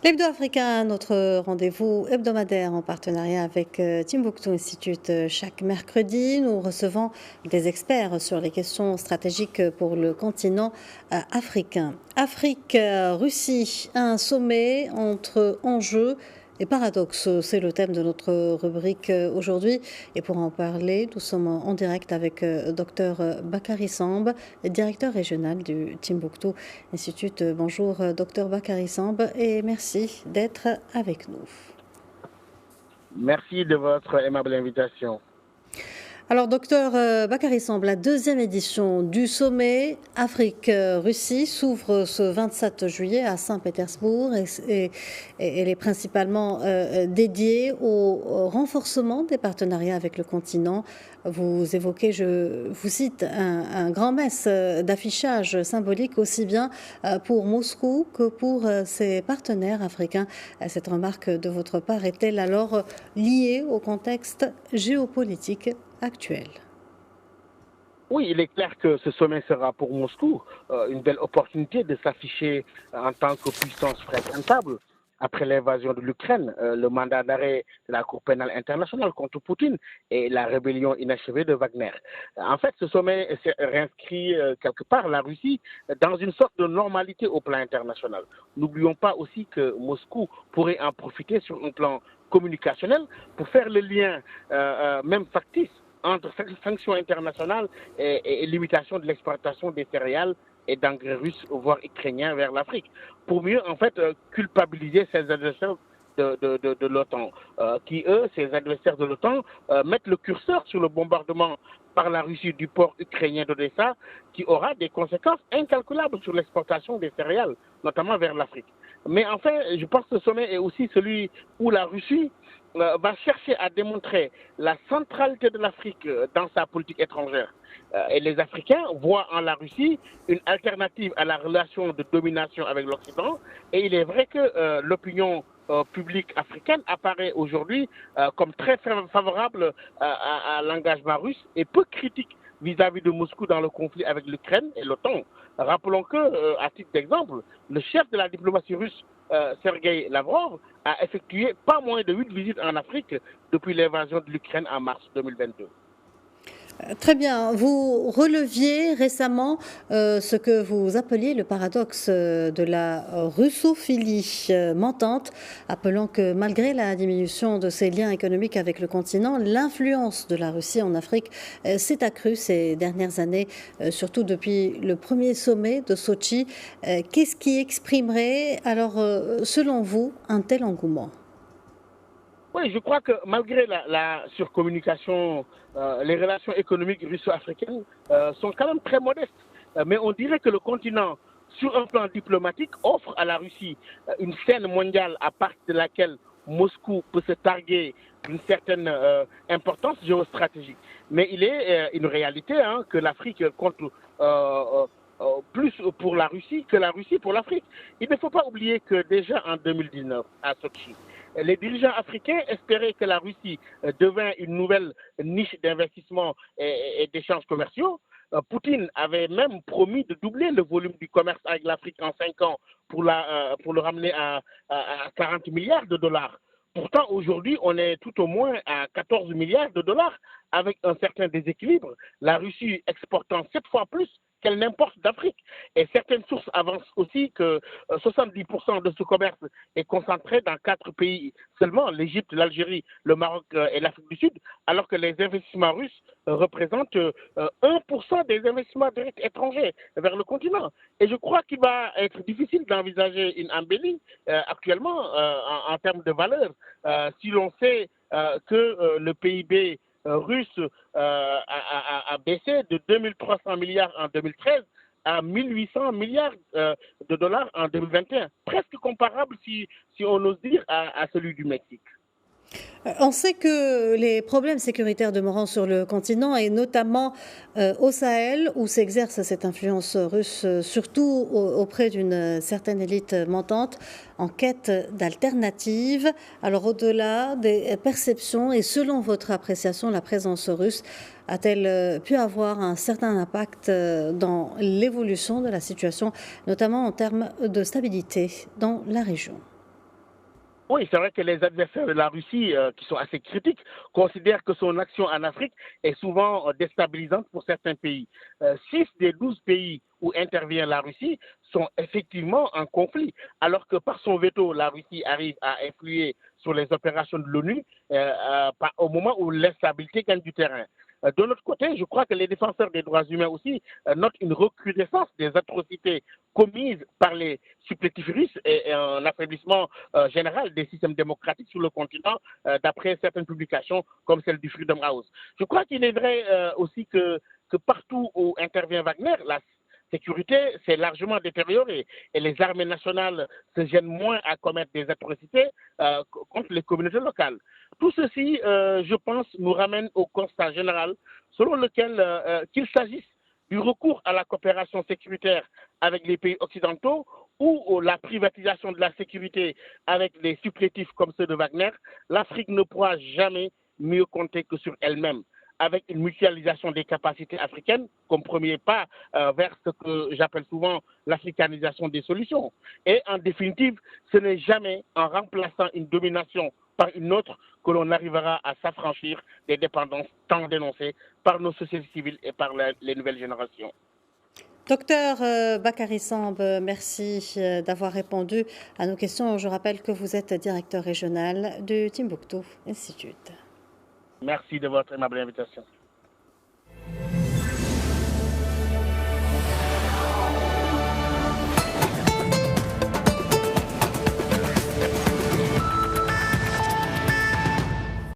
Hebdo Africain, notre rendez-vous hebdomadaire en partenariat avec Timbuktu Institute. Chaque mercredi, nous recevons des experts sur les questions stratégiques pour le continent africain. Afrique-Russie, un sommet entre enjeux et paradoxes, c'est le thème de notre rubrique aujourd'hui. Et pour en parler, nous sommes en direct avec Dr Bakary Samb, directeur régional du Timbuktu Institute. Bonjour Dr Bakary Samb et merci d'être avec nous. Merci de votre aimable invitation. Alors, docteur Bakary Samb, la deuxième édition du sommet Afrique-Russie s'ouvre ce 27 juillet à Saint-Pétersbourg et elle est principalement dédiée au renforcement des partenariats avec le continent. Vous évoquez, je vous cite, un grand mess d'affichage symbolique aussi bien pour Moscou que pour ses partenaires africains. Cette remarque de votre part est-elle alors liée au contexte géopolitique actuel? Oui, il est clair que ce sommet sera pour Moscou une belle opportunité de s'afficher en tant que puissance fréquentable. Après l'invasion de l'Ukraine, le mandat d'arrêt de la Cour pénale internationale contre Poutine et la rébellion inachevée de Wagner. En fait, ce sommet réinscrit quelque part la Russie dans une sorte de normalité au plan international. N'oublions pas aussi que Moscou pourrait en profiter sur un plan communicationnel pour faire le lien, même factice, entre sanctions internationales et limitation de l'exportation des céréales et d'engrais russes, voire ukrainiens, vers l'Afrique, pour mieux en fait culpabiliser ses adversaires de l'OTAN, qui eux, ces adversaires de l'OTAN, mettent le curseur sur le bombardement par la Russie du port ukrainien d'Odessa, qui aura des conséquences incalculables sur l'exportation des céréales, notamment vers l'Afrique. Mais enfin, je pense que ce sommet est aussi celui où la Russie va chercher à démontrer la centralité de l'Afrique dans sa politique étrangère. Et les Africains voient en la Russie une alternative à la relation de domination avec l'Occident. Et il est vrai que l'opinion publique africaine apparaît aujourd'hui comme très favorable à l'engagement russe et peu critique vis-à-vis de Moscou dans le conflit avec l'Ukraine et l'OTAN. Rappelons que, à titre d'exemple, le chef de la diplomatie russe, Sergei Lavrov, a effectué pas moins de 8 visites en Afrique depuis l'invasion de l'Ukraine en mars 2022. Très bien. Vous releviez récemment ce que vous appeliez le paradoxe de la russophilie montante, appelant que malgré la diminution de ses liens économiques avec le continent, l'influence de la Russie en Afrique s'est accrue ces dernières années, surtout depuis le premier sommet de Sochi. Qu'est-ce qui exprimerait alors, selon vous, un tel engouement ? Oui, je crois que malgré la surcommunication, les relations économiques russo-africaines sont quand même très modestes. Mais on dirait que le continent, sur un plan diplomatique, offre à la Russie une scène mondiale à partir de laquelle Moscou peut se targuer d'une certaine importance géostratégique. Mais il est une réalité que l'Afrique compte plus pour la Russie que la Russie pour l'Afrique. Il ne faut pas oublier que déjà en 2019, à Sochi, les dirigeants africains espéraient que la Russie devint une nouvelle niche d'investissement et d'échanges commerciaux. Poutine avait même promis de doubler le volume du commerce avec l'Afrique en 5 ans pour le ramener à 40 milliards de dollars. Pourtant, aujourd'hui, on est tout au moins à 14 milliards de dollars avec un certain déséquilibre. La Russie exportant 7 fois plus qu'elle n'importe d'Afrique. Et certaines sources avancent aussi que 70% de ce commerce est concentré dans 4 pays seulement, l'Égypte, l'Algérie, le Maroc et l'Afrique du Sud, alors que les investissements russes représentent 1% des investissements directs étrangers vers le continent. Et je crois qu'il va être difficile d'envisager une embellie actuellement en termes de valeur si l'on sait que le PIB russe a baissé de 2300 milliards en 2013 à 1800 milliards de dollars en 2021, presque comparable, si on ose dire, à celui du Mexique. On sait que les problèmes sécuritaires demeurant sur le continent et notamment au Sahel où s'exerce cette influence russe, surtout auprès d'une certaine élite montante en quête d'alternatives. Alors au-delà des perceptions et selon votre appréciation, la présence russe a-t-elle pu avoir un certain impact dans l'évolution de la situation, notamment en termes de stabilité dans la région ? Oui, c'est vrai que les adversaires de la Russie, qui sont assez critiques, considèrent que son action en Afrique est souvent déstabilisante pour certains pays. 6 des 12 pays où intervient la Russie sont effectivement en conflit, alors que par son veto, la Russie arrive à influer sur les opérations de l'ONU au moment où l'instabilité gagne du terrain. De l'autre côté, je crois que les défenseurs des droits humains aussi notent une recrudescence des atrocités commises par les supplétifs russes et un affaiblissement général des systèmes démocratiques sur le continent, d'après certaines publications comme celle du Freedom House. Je crois qu'il est vrai aussi que partout où intervient Wagner, la sécurité s'est largement détériorée et les armées nationales se gênent moins à commettre des atrocités contre les communautés locales. Tout ceci, je pense, nous ramène au constat général selon lequel qu'il s'agisse du recours à la coopération sécuritaire avec les pays occidentaux ou la privatisation de la sécurité avec des supplétifs comme ceux de Wagner, l'Afrique ne pourra jamais mieux compter que sur elle-même, avec une mutualisation des capacités africaines comme premier pas vers ce que j'appelle souvent l'africanisation des solutions. Et en définitive, ce n'est jamais en remplaçant une domination par une autre que l'on arrivera à s'affranchir des dépendances tant dénoncées par nos sociétés civiles et par les nouvelles générations. Docteur Bakary Samb, merci d'avoir répondu à nos questions. Je rappelle que vous êtes directeur régional du Timbuktu Institute. Merci de votre aimable invitation.